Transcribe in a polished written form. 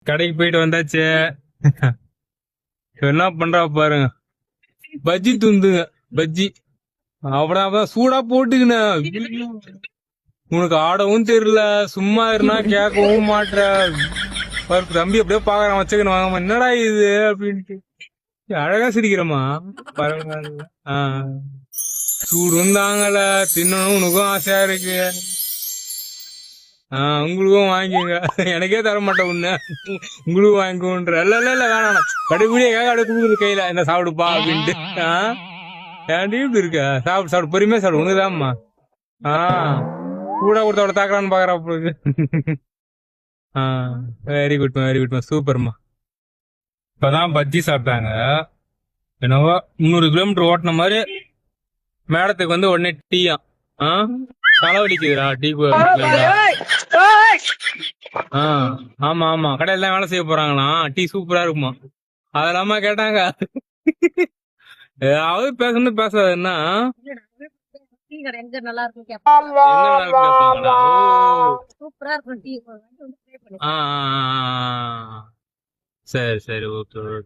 கடைக்கு போயிட்டு வந்தாச்சு. என்ன பண்றா பாருங்க, பஜ்ஜி துண்டுங்க, பஜ்ஜி. அப்படிதான் சூடா போட்டுக்கின. உனக்கு ஆடவும் தெரியல, சும்மா இருந்தா கேட்கவும் மாட்ற. தம்பி அப்படியே பாக்குறான், வச்சுக்கணும் வாங்கம்மா, என்னடா இது அப்படின்ட்டு. அழகா சிரிக்கிறமா, பரவாயில்ல. சூடும் தாங்கல, தின்னணும் உனக்கும் ஆசையா இருக்கு. உங்களுக்கும் வாங்கிக்கோங்க. எனக்கே தர மாட்டேன் உன்ன, உங்களுக்கும் வாங்கிக்கோன்ற. இல்ல இல்ல இல்ல வேணாம், கடைபிடியே கடை கொடுக்குறது கையில, இந்த சாப்பிடுப்பா அப்படின்ட்டு. ஏன்டி இப்படி இருக்க? சாப்பிடு சாப்பிடு, பொறுமையா சாப்பிடு, உனக்குதான்மா. கூட கொடுத்தவட தாக்கலான்னு பாக்குறா உங்களுக்கு. வெரி குட்மா, வெரி குட்மா, சூப்பர்மா. இப்பதான் பஜ்ஜி சாப்பிட்டாங்க. என்னவோ 300 கிலோமீட்டர் ஓட்டின மாதிரி மேடத்துக்கு வந்து உடனே டீயா. தலைவலிக்குதுடா டீ. ஆமா ஆமா, கடையில தான் வேலை செய்ய போறாங்களாம், டீ சூப்பரா இருக்குமா. அதெல்லாமா கேட்டாங்க. ஏதாவது பேசணும் பேசாது என்ன. நல்லா இருக்கும் கேட்பாங்களா? சூப்பரா இருக்கும் டீ. சரி சரி, ஓகே ஓகே.